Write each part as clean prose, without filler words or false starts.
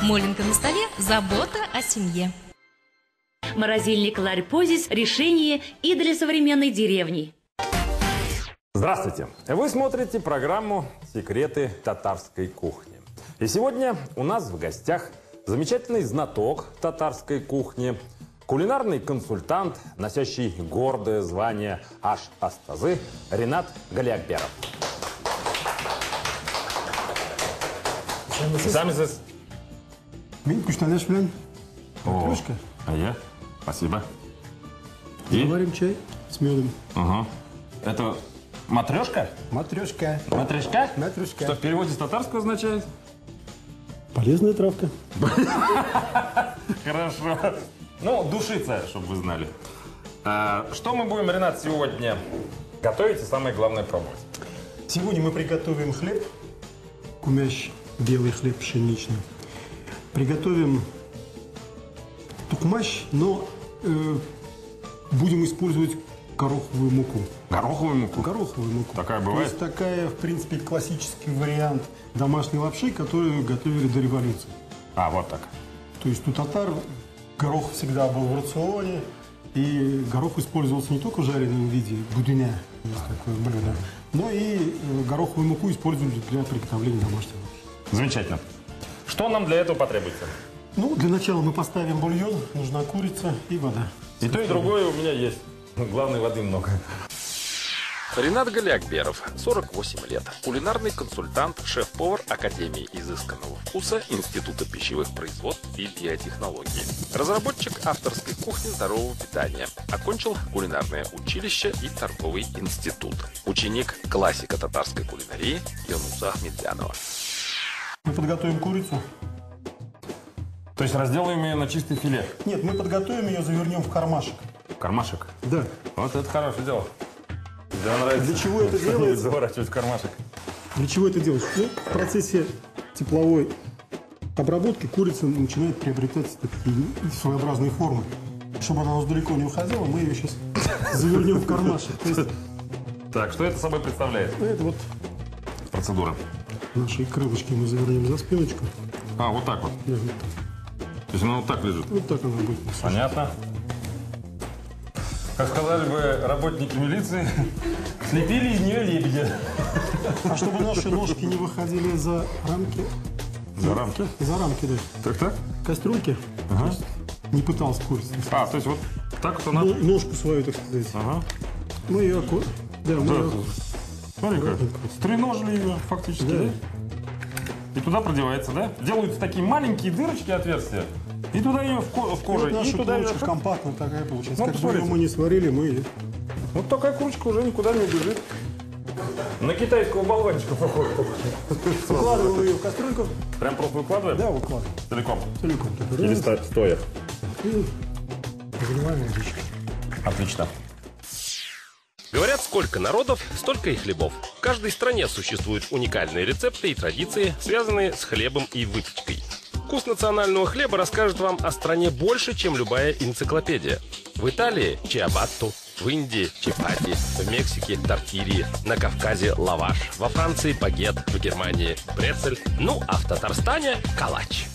Моленка на столе – забота о семье. Морозильник Ларь Позис – решение и для современной деревни. Здравствуйте! Вы смотрите программу «Секреты татарской кухни». И сегодня у нас в гостях замечательный знаток татарской кухни, кулинарный консультант, носящий гордое звание Аш-Астазы Ринат Галиакберов. Сами здесь. Матрешка. А я? Спасибо. Заварим чай с медом. Ага. Это матрешка? Матрешка. Матрешка? Матрешка. Что в переводе с татарского означает? Полезная травка. Хорошо. Ну, душица, чтобы вы знали. Что мы будем, Ринат, сегодня готовить и самое главное пробовать? Сегодня мы приготовим хлеб, кумящий, белый хлеб пшеничный. Приготовим тукмащ, но будем использовать гороховую муку. Гороховую муку? Гороховую муку. Такая бывает? То есть такая, в принципе, классический вариант домашней лапши, которую готовили до революции. А, вот так. То есть у татар горох всегда был в рационе, и горох использовался не только в жареном виде, будыня, есть такое блюдо, но и гороховую муку использовали для приготовления домашней лапши. Замечательно. Что нам для этого потребуется? Ну, для начала мы поставим бульон, нужна курица и вода. И то, и другое у меня есть. Главное, воды много. Ринат Галиакберов, 48 лет. Кулинарный консультант, шеф-повар Академии изысканного вкуса Института пищевых производств и биотехнологий. Разработчик авторской кухни здорового питания. Окончил кулинарное училище и торговый институт. Ученик классика татарской кулинарии Юнуса Ахмедзянова. Мы подготовим курицу. То есть разделаем ее на чистый филе? Нет, мы подготовим ее, завернем в кармашек. Кармашек? Да. Вот это хорошее дело. Мне нравится. Для чего это делается? Заворачивать в кармашек. Для чего это делать? Ну, в процессе тепловой обработки курица начинает приобретать такие своеобразные формы. Чтобы она у нас далеко не уходила, мы ее сейчас завернем в кармашек. То есть, Так, что это собой представляет? это вот Процедура. наши крылышки мы завернем за спиночку. А, вот так вот. Да, вот так. То есть она вот так лежит. Вот так она будет. Понятно. Как сказали бы работники милиции, слепили из нее лебедя. А чтобы наши ножки не выходили за рамки. За рамки? За рамки, да. Так-так? Кастрюльки. Ага. То есть не пытался курица. А, то есть вот так вот она... Ножку свою, так сказать. Ага. Мы ее аккуратно. Да, мы ее... Смотри-ка, стреножили ее фактически, да? И туда продевается, да? Делаются такие маленькие дырочки, отверстия. И туда ее в кожу. Вот наша и туда курочка ее... компактная такая получается. Ну, Как бы ее посмотрите. мы не сварили, мы ее... Вот такая курочка уже никуда не убежит. На китайского болванчика похоже. Выкладываем ее в кастрюльку. Прям просто выкладываем? Да, выкладываем. Целиком? Целиком. Или стоя? И заливаем водичкой. Отлично. Говорят, сколько народов, столько и хлебов. В каждой стране существуют уникальные рецепты и традиции, связанные с хлебом и выпечкой. Вкус национального хлеба расскажет вам о стране больше, чем любая энциклопедия. В Италии – чиабатту, в Индии – чапати, в Мексике – тортильи, на Кавказе – лаваш, во Франции – багет, в Германии – брецель, ну а в Татарстане – калач.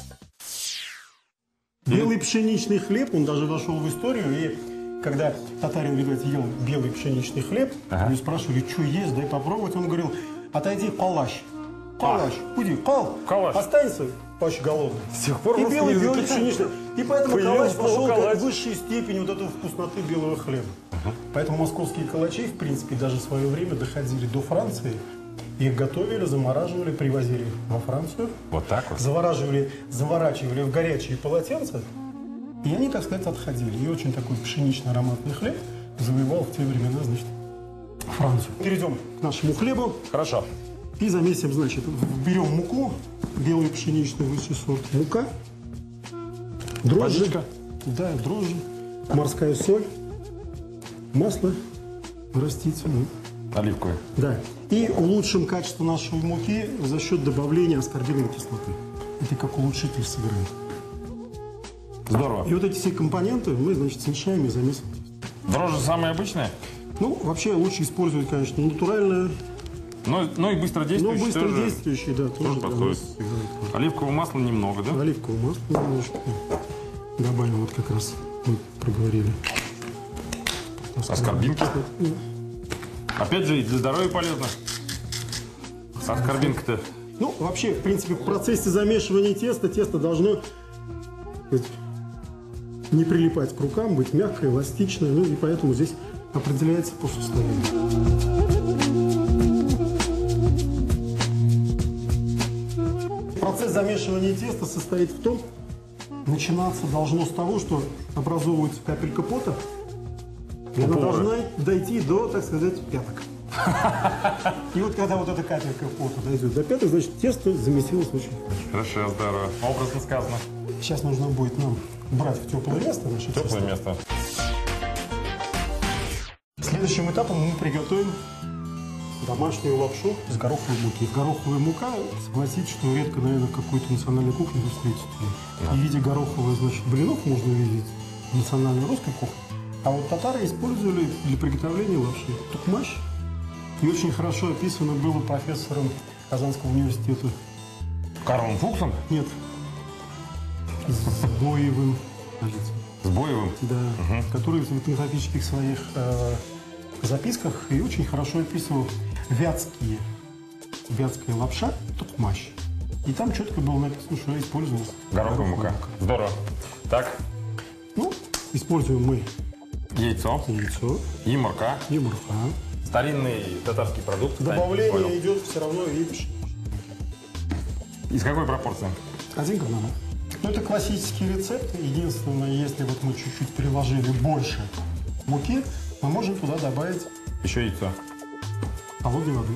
Белый пшеничный хлеб, он даже вошел в историю, и когда татарин, видать, ел белый пшеничный хлеб, его спрашивали, что есть, дай попробовать, он говорил, отойди, калач. Калач, уйди, Калач. останется, пач голодный. С тех пор И русский белый язык пшеничный. И поэтому появился калач слово пошел калач. как высшая степень вот этой вкусноты белого хлеба. Поэтому московские калачи, в принципе, даже в свое время доходили до Франции. Их готовили, замораживали, привозили во Францию. Вот так вот? Заворачивали в горячие полотенца. И они, так сказать, отходили. И очень такой пшеничный ароматный хлеб завоевал в те времена, значит, Францию. Перейдем к нашему хлебу. Хорошо. И замесим, значит, берем муку, белую пшеничную высший сорт, мука, дрожжи, Водичка. да, дрожжи, морская соль, масло растительное, Оливковое. да. И улучшим качество нашей муки за счет добавления аскорбиновой кислоты. Это как улучшитель сыграет. Здорово. И вот эти все компоненты мы, значит, смешаем и замесим. Дрожжи самые обычные? Ну, вообще лучше использовать, конечно, натуральное Ну и быстродействующий. Ну, быстродействующий, да, тоже подходит. Оливкового масла немного, да? Оливкового масла немножко добавим, вот как раз мы проговорили. Аскорбинки. Опять же, и для здоровья полезно. Аскорбинка-то. Ну, вообще, в принципе, в процессе замешивания теста, тесто должно не прилипать к рукам, быть мягкое, эластичное, ну и поэтому здесь определяется по состоянию. Процесс замешивания теста состоит в том, начинаться должно с того, что образовывается капелька пота, и она должна дойти до, так сказать, пяток. И вот когда вот эта капелька пота дойдет до пяток, значит, тесто замесилось очень хорошо. Хорошо, здорово. Образно сказано. Сейчас нужно будет нам брать в теплое место наше тесто. Теплое место. Следующим этапом мы приготовим домашнюю лапшу из гороховой муки. Гороховая мука, согласитесь, что редко, наверное, в какой-то национальной кухне вы встретите. И в виде гороховых, значит, блинов можно увидеть в национальной русской кухне. А вот татары использовали для приготовления лапши тукмаш. И очень хорошо описано было профессором Казанского университета. Карлом Фуксом? Нет. С Боевым. С Боевым? Да. Который в этнографических своих записках и очень хорошо описывал вятская лапша тукмаш. И там четко было написано, что использовалась гороховая мука. Здорово. Так. Ну, используем мы яйцо и морка. Старинный татарский продукт. Добавление идет все равно, видишь. Из какой пропорции? 1 к 1. Ну, это классический рецепт. Единственное, если вот мы чуть-чуть приложили больше муки, мы можем туда добавить еще яйцо. Холодной воды.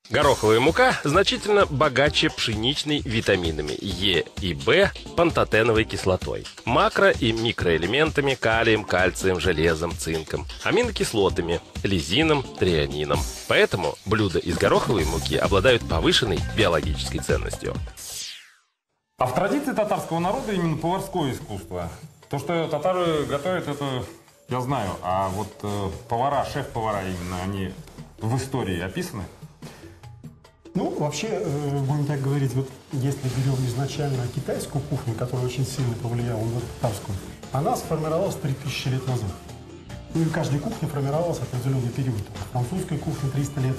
Гороховая мука значительно богаче пшеничной витаминами Е и В, пантотеновой кислотой, макро- и микроэлементами калием, кальцием, железом, цинком, аминокислотами, лизином, трианином. Поэтому блюда из гороховой муки обладают повышенной биологической ценностью. А в традиции татарского народа именно поварское искусство. То, что татары готовят, это я знаю. А вот повара, шеф-повара именно, они в истории описаны? Ну, вообще, будем так говорить, вот если берем изначально китайскую кухню, которая очень сильно повлияла на татарскую, она сформировалась 3000 лет назад. Ну и каждая кухня формировалась в определенный период. Французская кухня 300 лет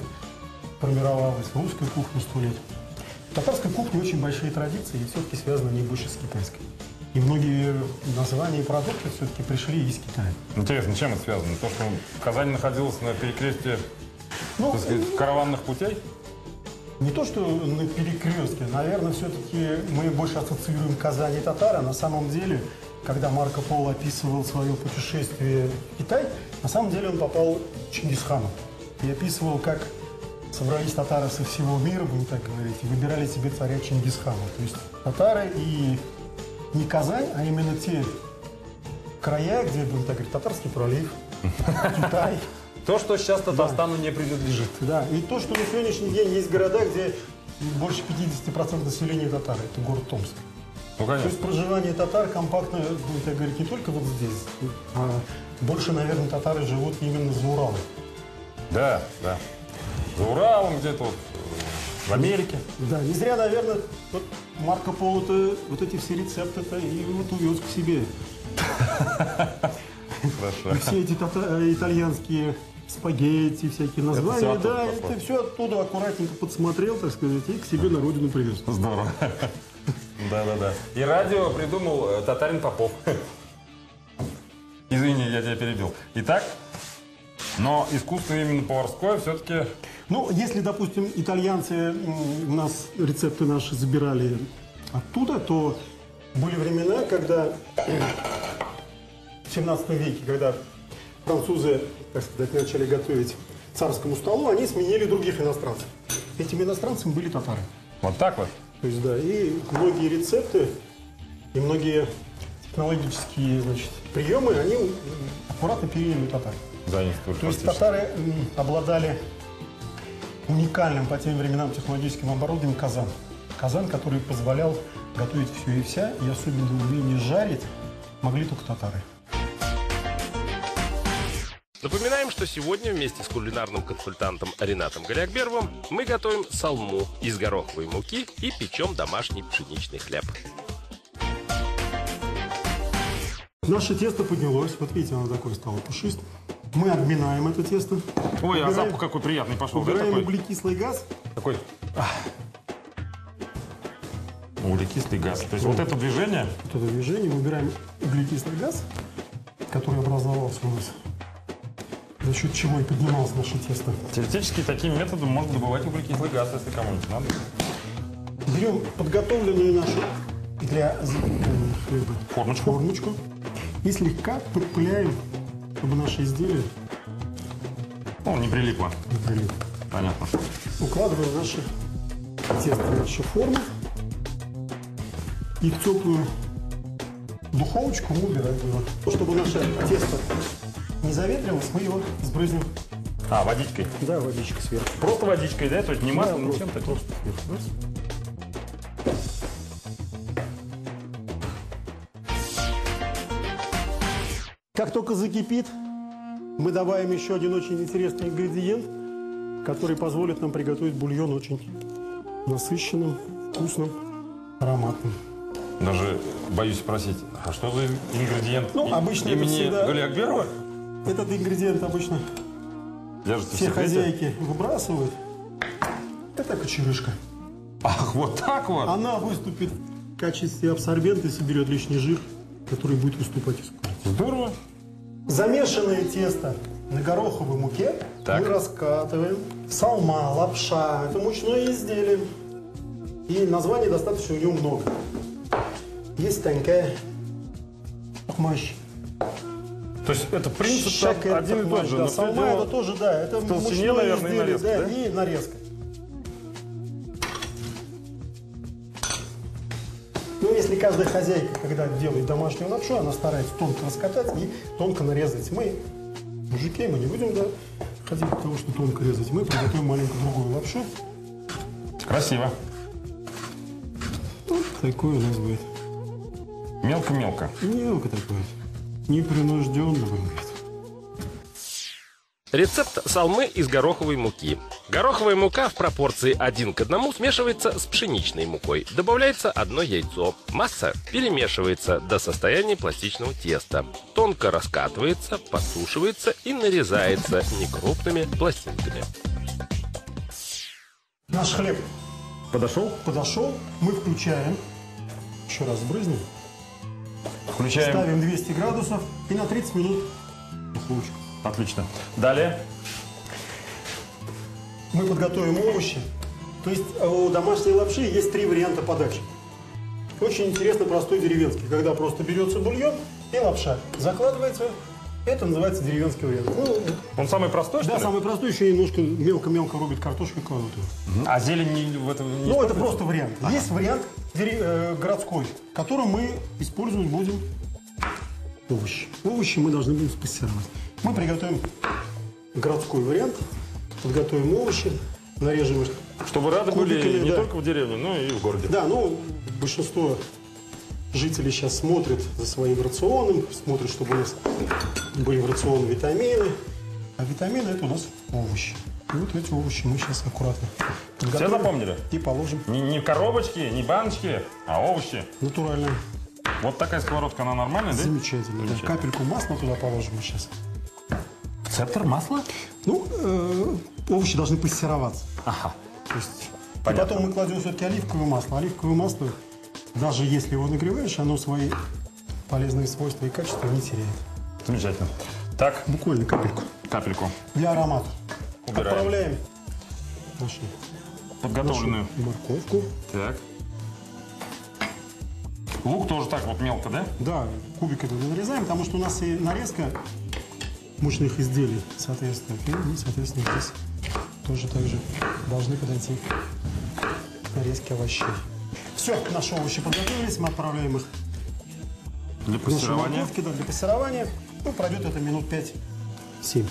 формировалась, русская кухня 100 лет. В татарской кухне очень большие традиции, и все-таки связаны они больше с китайской. И многие названия и продукты все-таки пришли из Китая. Интересно, чем это связано? То, что Казань находилась на перекрестке, так сказать, караванных путей? Не то, что на перекрестке, наверное, все-таки мы больше ассоциируем Казань и татар, а на самом деле, когда Марко Поло описывал свое путешествие в Китай, на самом деле он попал к Чингисхану и описывал, как собрались татары со всего мира, будем так говорить, и выбирали себе царя Чингисхана. То есть татары и не Казань, а именно те края, где, будем так говорить, Татарский пролив, Китай. То, что сейчас Татарстану не принадлежит. Да, и то, что на сегодняшний день есть города, где больше 50% населения татары, это город Томск. Ну, то есть проживание татар компактно, будем так говорить, не только вот здесь, а больше, наверное, татары живут именно за Уралом. Да, да. За Уралом где-то вот в Америке. Да, не зря, наверное, вот Марко Поло-то вот эти все рецепты-то и вот увез к себе. Хорошо. И все эти итальянские спагетти, всякие названия, да, это все оттуда аккуратненько подсмотрел, так сказать, и к себе на родину привез. Здорово. Да-да-да. И радио придумал татарин Попов. Извини, я тебя перебил. Итак, но искусство именно поварское все-таки... Ну, если, допустим, итальянцы у нас рецепты наши забирали оттуда, то были времена, когда в 17 веке, когда французы, так сказать, начали готовить царскому столу, они сменили других иностранцев. Этими иностранцами были татары. Вот так вот? То есть, да, и многие рецепты, и многие технологические, значит, приемы, они аккуратно переняли татары. То есть татары обладали уникальным по тем временам технологическим оборудованием казан. Казан, который позволял готовить все и вся, и особенно умение жарить могли только татары. Напоминаем, что сегодня вместе с кулинарным консультантом Ринатом Галиакберовым мы готовим салму из гороховой муки и печем домашний пшеничный хлеб. Наше тесто поднялось. Вот видите, оно такое стало пушистым. Мы обминаем это тесто. Ой, а запах какой приятный пошел. Убираем Да, углекислый газ. такой? Углекислый газ. То есть вот это движение. Вот это движение. Мы убираем углекислый газ, который образовался у нас. За счет чего и поднималось наше тесто. Теоретически таким методом можно добывать углекислый газ, если кому-нибудь надо. Берем подготовленную нашу для запекания хлеба формочку и слегка подпыляем, чтобы наше изделие Не прилипло. Понятно. Укладываем наше тесто в нашу форму и в теплую духовочку мы убираем его. Чтобы наше тесто не заветрилось, мы его сбрызнем. Водичкой? Да, водичкой сверху. Просто водичкой, да? То есть не маслом, да, ничем таким? Просто сверху. Как только закипит, мы добавим еще один очень интересный ингредиент, который позволит нам приготовить бульон очень насыщенным, вкусным, ароматным. Даже боюсь спросить, а что за ингредиент обычно это имени всегда... Галиакберова? Этот ингредиент обычно Держите все в секрете? хозяйки выбрасывают. Это кочерышка. Ах, вот так вот? Она выступит в качестве абсорбента, соберет лишний жир, который будет выступать из курицы. Здорово. Замешанное тесто на гороховой муке Так. мы раскатываем. Салма, лапша, это мучное изделие. И названий достаточно у него много. Есть тонкая мощь. То есть это принцип Шакель, один и тот же. да, но салма все это дело тоже, да, это в толщине, мучное наверное, и изделие, нарезка, да? и нарезка. Если каждая хозяйка, когда делает домашнюю лапшу, она старается тонко раскатать и тонко нарезать. Мы, мужики, мы не будем ходить к тому, что тонко резать. Мы приготовим маленькую другую лапшу. красиво. Вот такой у нас будет. Мелко-мелко. Мелко такой. Непринужденно выглядит. Рецепт салмы из гороховой муки. Гороховая мука в пропорции 1 к 1 смешивается с пшеничной мукой. Добавляется 1 яйцо. Масса перемешивается до состояния пластичного теста. Тонко раскатывается, подсушивается и нарезается некрупными пластинками. Наш хлеб Подошел? подошел. Мы включаем. Еще раз сбрызнем. Включаем. Ставим 200 градусов и на 30 минут духовочку. Отлично. Далее. Мы подготовим овощи. То есть у домашней лапши есть 3 варианта подачи. Очень интересно простой деревенский, когда просто берется бульон и лапша закладывается. Это называется деревенский вариант. Он самый простой, что Да, ли? самый простой, еще немножко мелко-мелко рубит картошку и кладут ее. А зелень в этом не Ну, это используется? просто вариант. Есть вариант городской, в котором мы использовать будем овощи. Овощи мы должны будем спассировать. Мы приготовим городской вариант, подготовим овощи, нарежем их. Чтобы рады были кубиками, не да. только в деревне, но и в городе. Да, ну, большинство жителей сейчас смотрят за своим рационом, смотрят, чтобы у нас были в рационе витамины. А витамины – это у нас овощи. И вот эти овощи мы сейчас аккуратно Все подготовим запомнили? и положим. Не коробочки, не баночки, а овощи. Натурально. Вот такая сковородка, она нормальная, да? Замечательно. Да. Капельку масла туда положим мы сейчас. Цептер масла? Ну, овощи должны пассероваться. Ага. То есть, и Понятно. потом мы кладем все-таки оливковое масло. Оливковое масло, даже если его нагреваешь, оно свои полезные свойства и качества не теряет. Замечательно. Так, Буквально капельку. капельку. Для аромата. Убираем. Отправляем нашу Подготовленную. морковку. Так. Лук тоже так вот мелко, да? Да, кубиками нарезаем, потому что у нас и нарезка мучных изделий, соответственно. И, соответственно, здесь тоже так же должны подойти к нарезке овощей. Все, наши овощи подготовились, мы отправляем их Для в наши пассирования. морковки, да, для пассирования. Ну, пройдет это минут 5-7.